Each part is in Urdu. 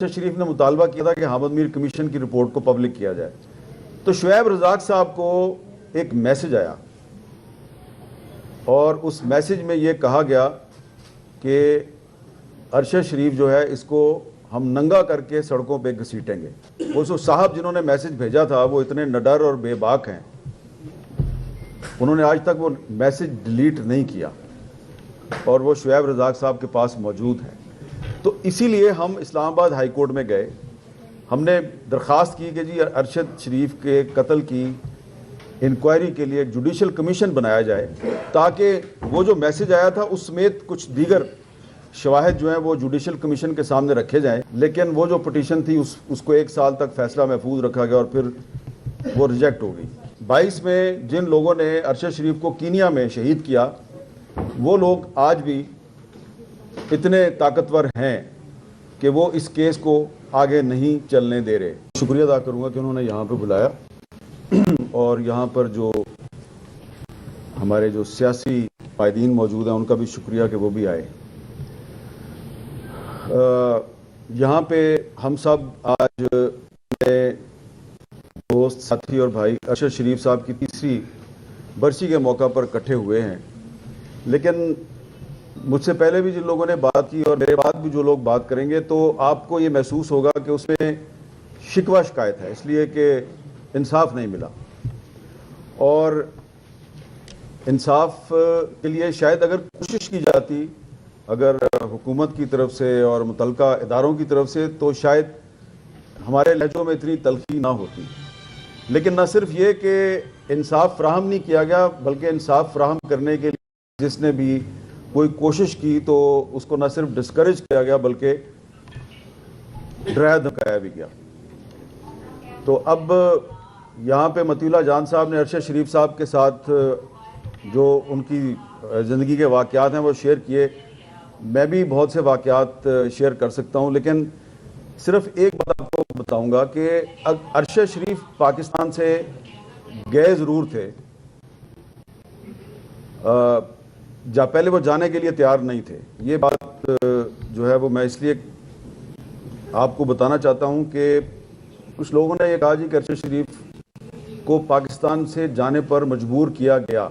شریف نے مطالبہ کیا تھا کہ حامد میر کمیشن کی رپورٹ کو پبلک کیا جائے، تو شعیب رزاق صاحب کو ایک میسج آیا اور اس میسج میں یہ کہا گیا کہ ارشد شریف جو ہے اس کو ہم ننگا کر کے سڑکوں پہ گھسیٹیں گے۔ وہ صاحب جنہوں نے میسج بھیجا تھا وہ اتنے نڈر اور بے باک ہیں، انہوں نے آج تک وہ میسج ڈیلیٹ نہیں کیا اور وہ شعیب رزاق صاحب کے پاس موجود ہے۔ تو اسی لیے ہم اسلام آباد ہائی کورٹ میں گئے، ہم نے درخواست کی کہ جی ارشد شریف کے قتل کی انکوائری کے لیے ایک جوڈیشل کمیشن بنایا جائے تاکہ وہ جو میسج آیا تھا اس سمیت کچھ دیگر شواہد جو ہیں وہ جوڈیشل کمیشن کے سامنے رکھے جائیں، لیکن وہ جو پٹیشن تھی اس کو 1 سال تک فیصلہ محفوظ رکھا گیا اور پھر وہ ریجیکٹ ہو گئی۔ 22 میں جن لوگوں نے ارشد شریف کو کینیا میں شہید کیا وہ لوگ آج بھی اتنے طاقتور ہیں کہ وہ اس کیس کو آگے نہیں چلنے دے رہے۔ شکریہ ادا کروں گا کہ انہوں نے یہاں پہ بلایا اور یہاں پر جو ہمارے جو سیاسی قائدین موجود ہیں ان کا بھی شکریہ کہ وہ بھی آئے۔ یہاں پہ ہم سب آج میرے دوست ساتھی اور بھائی ارشد شریف صاحب کی 3ری برسی کے موقع پر اکٹھے ہوئے ہیں، لیکن مجھ سے پہلے بھی جن لوگوں نے بات کی اور میرے بعد بھی جو لوگ بات کریں گے تو آپ کو یہ محسوس ہوگا کہ اس میں شکوہ شکایت ہے، اس لیے کہ انصاف نہیں ملا، اور انصاف کے لیے شاید اگر کوشش کی جاتی اگر حکومت کی طرف سے اور متعلقہ اداروں کی طرف سے تو شاید ہمارے لہجوں میں اتنی تلخی نہ ہوتی، لیکن نہ صرف یہ کہ انصاف فراہم نہیں کیا گیا بلکہ انصاف فراہم کرنے کے لیے جس نے بھی کوئی کوشش کی تو اس کو نہ صرف ڈسکریج کیا گیا بلکہ ڈرایا دھمکایا بھی گیا۔ تو اب یہاں پہ مطیع اللہ جان صاحب نے ارشد شریف صاحب کے ساتھ جو ان کی زندگی کے واقعات ہیں وہ شیئر کیے، میں بھی بہت سے واقعات شیئر کر سکتا ہوں، لیکن صرف ایک بات آپ کو بتاؤں گا کہ ارشد شریف پاکستان سے گئے ضرور تھے، پہلے وہ جانے کے لیے تیار نہیں تھے۔ یہ بات جو ہے وہ میں اس لیے آپ کو بتانا چاہتا ہوں کہ کچھ لوگوں نے یہ کہا جی کہ ارشد شریف کو پاکستان سے جانے پر مجبور کیا گیا،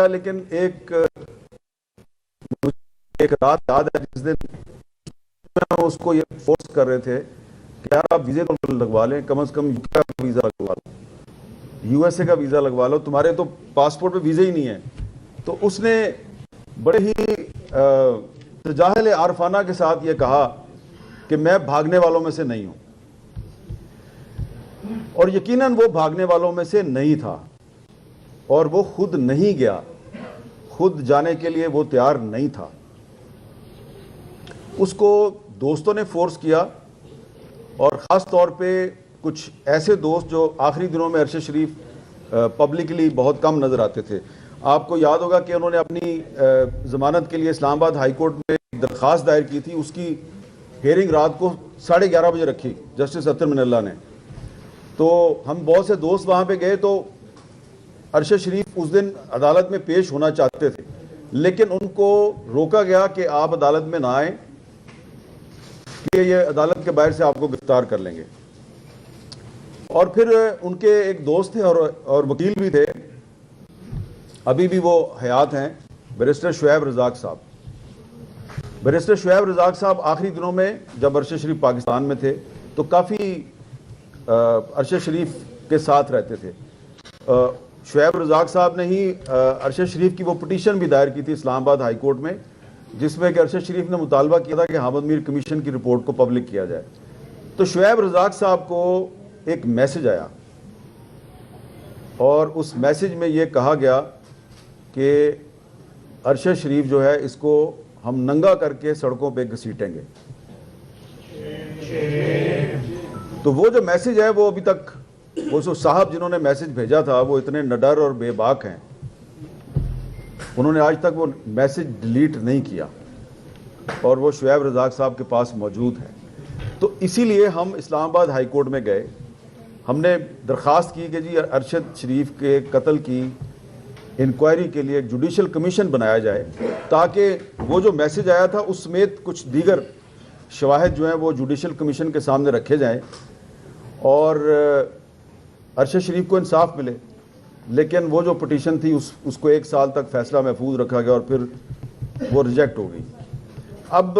لیکن ایک رات یاد ہے جس دن اس کو یہ فورس کر رہے تھے کہ یار آپ ویزے کو لگوا لیں، کم از کم یو کا ویزا لگوا لو، یو ایس اے کا ویزا لگوا لو، تمہارے تو پاسپورٹ پہ ویزے ہی نہیں ہے۔ تو اس نے بڑے ہی تجاہل عارفانہ کے ساتھ یہ کہا کہ میں بھاگنے والوں میں سے نہیں ہوں، اور یقیناً وہ بھاگنے والوں میں سے نہیں تھا اور وہ خود نہیں گیا، خود جانے کے لیے وہ تیار نہیں تھا، اس کو دوستوں نے فورس کیا، اور خاص طور پہ کچھ ایسے دوست جو آخری دنوں میں ارشد شریف پبلکلی بہت کم نظر آتے تھے۔ آپ کو یاد ہوگا کہ انہوں نے اپنی ضمانت کے لیے اسلام آباد ہائی کورٹ میں ایک درخواست دائر کی تھی، اس کی ہیئرنگ رات کو 11:30 بجے رکھی جسٹس اطہر من اللہ نے۔ تو ہم بہت سے دوست وہاں پہ گئے تو ارشد شریف اس دن عدالت میں پیش ہونا چاہتے تھے، لیکن ان کو روکا گیا کہ آپ عدالت میں نہ آئیں کہ یہ عدالت کے باہر سے آپ کو گرفتار کر لیں گے۔ اور پھر ان کے ایک دوست تھے اور وکیل بھی تھے، ابھی بھی وہ حیات ہیں، بیرسٹر شعیب رزاق صاحب۔ بیرسٹر شعیب رزاق صاحب آخری دنوں میں جب ارشد شریف پاکستان میں تھے تو کافی ارشد شریف کے ساتھ رہتے تھے۔ شعیب رزاق صاحب نے ہی ارشد شریف کی وہ پٹیشن بھی دائر کی تھی اسلام آباد ہائی کورٹ میں، جس میں کہ ارشد شریف نے مطالبہ کیا تھا کہ حامد میر کمیشن کی رپورٹ کو پبلک کیا جائے۔ تو شعیب رزاق صاحب کو ایک میسج آیا اور اس میسج میں یہ کہا گیا کہ ارشد شریف جو ہے اس کو ہم ننگا کر کے سڑکوں پہ گھسیٹیں گے۔ تو وہ جو میسج ہے وہ ابھی تک وہ صاحب جنہوں نے میسج بھیجا تھا وہ اتنے نڈر اور بے باک ہیں، انہوں نے آج تک وہ میسج ڈیلیٹ نہیں کیا اور وہ شعیب رزاق صاحب کے پاس موجود ہے۔ تو اسی لیے ہم اسلام آباد ہائی کورٹ میں گئے، ہم نے درخواست کی کہ جی ارشد شریف کے قتل کی انکوائری کے لیے ایک جوڈیشل کمیشن بنایا جائے تاکہ وہ جو میسج آیا تھا اس سمیت کچھ دیگر شواہد جو ہیں وہ جوڈیشل کمیشن کے سامنے رکھے جائیں اور ارشد شریف کو انصاف ملے. لیکن وہ جو پٹیشن تھی اس کو 1 سال تک فیصلہ محفوظ رکھا گیا اور پھر وہ ریجیکٹ ہو گئی. اب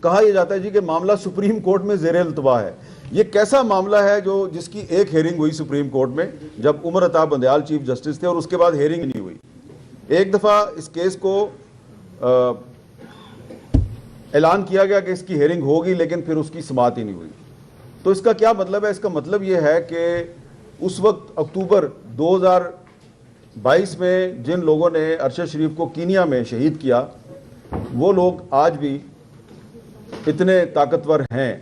کہا یہ جاتا ہے جی کہ معاملہ سپریم کورٹ میں زیر التوا ہے. یہ کیسا معاملہ ہے جس کی ایک ہیئرنگ ہوئی سپریم کورٹ میں جب عمر عطا بندیال چیف جسٹس تھے اور اس کے بعد ہیئرنگ نہیں ہوئی. ایک دفعہ اس کیس کو اعلان کیا گیا کہ اس کی ہیئرنگ ہوگی لیکن پھر اس کی سماعت ہی نہیں ہوئی. تو اس کا کیا مطلب ہے؟ اس کا مطلب یہ ہے کہ اس وقت اکتوبر 2022 میں جن لوگوں نے ارشد شریف کو کینیا میں شہید کیا وہ لوگ آج بھی اتنے طاقتور ہیں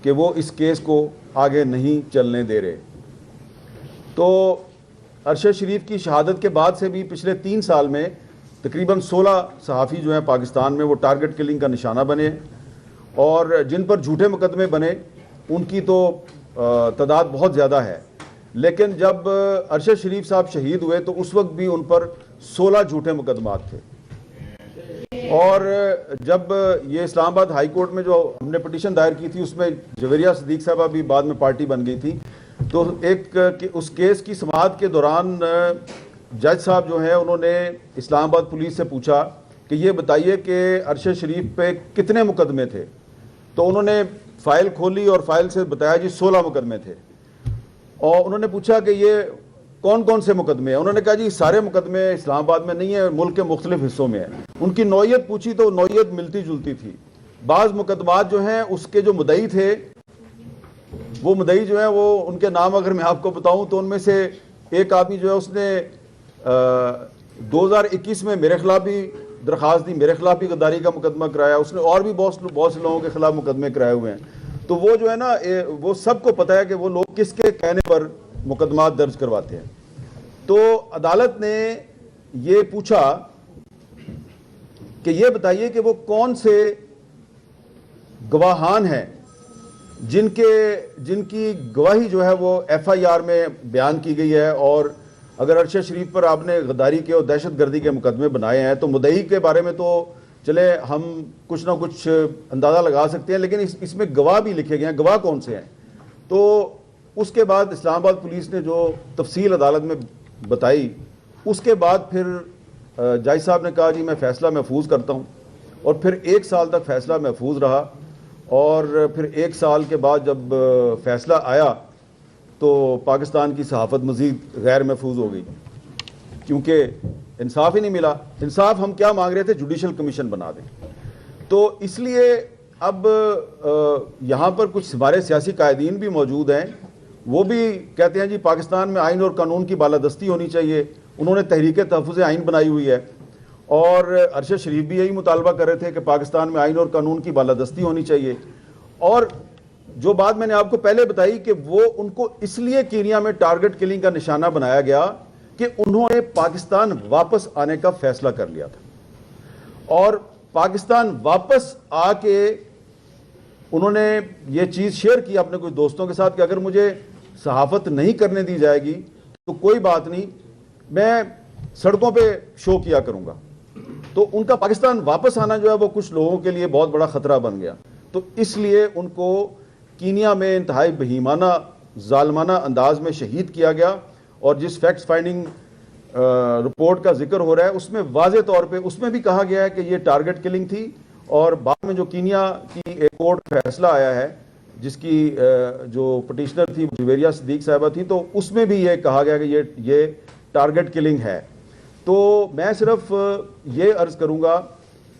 کہ وہ اس کیس کو آگے نہیں چلنے دے رہے. تو ارشد شریف کی شہادت کے بعد سے بھی پچھلے 3 سال میں تقریباً 16 صحافی جو ہیں پاکستان میں وہ ٹارگٹ کلنگ کا نشانہ بنے ہیں اور جن پر جھوٹے مقدمے بنے ان کی تو تعداد بہت زیادہ ہے. لیکن جب ارشد شریف صاحب شہید ہوئے تو اس وقت بھی ان پر 16 جھوٹے مقدمات تھے. اور جب یہ اسلام آباد ہائی کورٹ میں جو ہم نے پٹیشن دائر کی تھی اس میں جویریہ صدیق صاحبہ بھی بعد میں پارٹی بن گئی تھی. تو اس کیس کی سماعت کے دوران جج صاحب جو ہیں انہوں نے اسلام آباد پولیس سے پوچھا کہ یہ بتائیے کہ ارشد شریف پہ کتنے مقدمے تھے. تو انہوں نے فائل کھولی اور فائل سے بتایا جی 16 مقدمے تھے. اور انہوں نے پوچھا کہ یہ کون کون سے مقدمے ہیں؟ انہوں نے کہا جی سارے مقدمے اسلام آباد میں نہیں ہیں، ملک کے مختلف حصوں میں ہیں. ان کی نوعیت پوچھی تو نوعیت ملتی جلتی تھی. بعض مقدمات جو ہیں اس کے جو مدعی تھے وہ مدعی جو ہیں وہ ان کے نام اگر میں آپ کو بتاؤں تو ان میں سے ایک آدمی جو ہے اس نے 2021 میں میرے خلاف بھی درخواست دی، میرے خلاف بھی غداری کا مقدمہ کرایا. اس نے اور بھی بہت سے لوگوں کے خلاف مقدمے کرائے ہوئے ہیں. تو وہ جو ہے نا وہ سب کو پتہ ہے کہ وہ لوگ کس کے کہنے پر مقدمات درج کرواتے ہیں. تو عدالت نے یہ پوچھا کہ یہ بتائیے کہ وہ کون سے گواہان ہیں جن کی گواہی جو ہے وہ FIR میں بیان کی گئی ہے، اور اگر ارشد شریف پر آپ نے غداری کے اور دہشت گردی کے مقدمے بنائے ہیں تو مدعی کے بارے میں تو چلے ہم کچھ نہ کچھ اندازہ لگا سکتے ہیں، لیکن اس میں گواہ بھی لکھے گئے ہیں. گواہ کون سے ہیں؟ تو اس کے بعد اسلام آباد پولیس نے جو تفصیل عدالت میں بتائی اس کے بعد پھر جج صاحب نے کہا جی میں فیصلہ محفوظ کرتا ہوں. اور پھر 1 سال تک فیصلہ محفوظ رہا اور پھر 1 سال کے بعد جب فیصلہ آیا تو پاکستان کی صحافت مزید غیر محفوظ ہو گئی کیونکہ انصاف ہی نہیں ملا. انصاف ہم کیا مانگ رہے تھے؟ جوڈیشل کمیشن بنا دیں. تو اس لیے اب یہاں پر کچھ ہمارے سیاسی قائدین بھی موجود ہیں، وہ بھی کہتے ہیں جی پاکستان میں آئین اور قانون کی بالادستی ہونی چاہیے. انہوں نے تحریک تحفظ آئین بنائی ہوئی ہے اور ارشد شریف بھی یہی مطالبہ کر رہے تھے کہ پاکستان میں آئین اور قانون کی بالادستی ہونی چاہیے. اور جو بات میں نے آپ کو پہلے بتائی کہ وہ ان کو اس لیے کینیا میں ٹارگٹ کلنگ کا نشانہ بنایا گیا کہ انہوں نے پاکستان واپس آنے کا فیصلہ کر لیا تھا. اور پاکستان واپس آ کے انہوں نے یہ چیز شیئر کی اپنے کچھ دوستوں کے ساتھ کہ اگر مجھے صحافت نہیں کرنے دی جائے گی تو کوئی بات نہیں، میں سڑکوں پہ شو کیا کروں گا. تو ان کا پاکستان واپس آنا جو ہے وہ کچھ لوگوں کے لیے بہت بڑا خطرہ بن گیا. تو اس لیے ان کو کینیا میں انتہائی بہیمانہ ظالمانہ انداز میں شہید کیا گیا. اور جس فیکٹس فائنڈنگ رپورٹ کا ذکر ہو رہا ہے اس میں واضح طور پہ اس میں بھی کہا گیا ہے کہ یہ ٹارگٹ کلنگ تھی. اور بعد میں جو کینیا کی ایک کورٹ فیصلہ آیا ہے جس کی جو پٹیشنر تھی جویریہ صدیق صاحبہ تھی تو اس میں بھی یہ کہا گیا کہ یہ ٹارگٹ کلنگ ہے. تو میں صرف یہ عرض کروں گا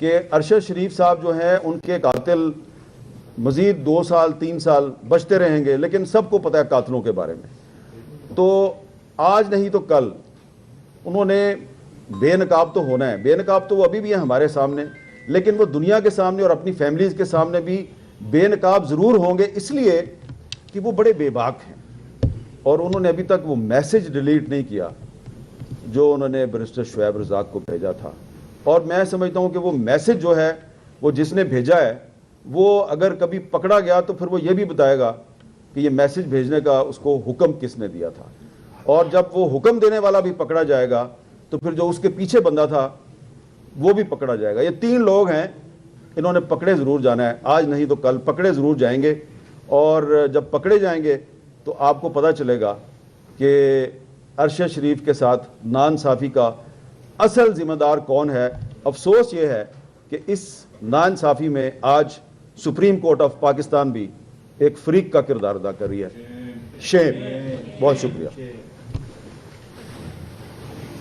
کہ ارشد شریف صاحب جو ہیں ان کے قاتل مزید 2 سال 3 سال بچتے رہیں گے، لیکن سب کو پتہ ہے قاتلوں کے بارے میں. تو آج نہیں تو کل انہوں نے بے نقاب تو ہونا ہے. بے نقاب تو وہ ابھی بھی ہیں ہمارے سامنے، لیکن وہ دنیا کے سامنے اور اپنی فیملیز کے سامنے بھی بے نقاب ضرور ہوں گے، اس لیے کہ وہ بڑے بے باک ہیں اور انہوں نے ابھی تک وہ میسج ڈیلیٹ نہیں کیا جو انہوں نے بیرسٹر شعیب رزاق کو بھیجا تھا. اور میں سمجھتا ہوں کہ وہ میسج جو ہے وہ جس نے بھیجا ہے وہ اگر کبھی پکڑا گیا تو پھر وہ یہ بھی بتائے گا کہ یہ میسج بھیجنے کا اس کو حکم کس نے دیا تھا. اور جب وہ حکم دینے والا بھی پکڑا جائے گا تو پھر جو اس کے پیچھے بندہ تھا وہ بھی پکڑا جائے گا. یہ 3 لوگ ہیں انہوں نے پکڑے ضرور جانا ہے, آج نہیں تو کل پکڑے ضرور جائیں گے, اور جب پکڑے جائیں گے تو آپ کو پتہ چلے گا کہ عرش شریف کے ساتھ ناانصافی کا اصل ذمہ دار کون ہے. افسوس یہ ہے کہ اس ناانصافی میں آج سپریم کورٹ آف پاکستان بھی ایک فریق کا کردار ادا کر رہی ہے. شیم. بہت شکریہ.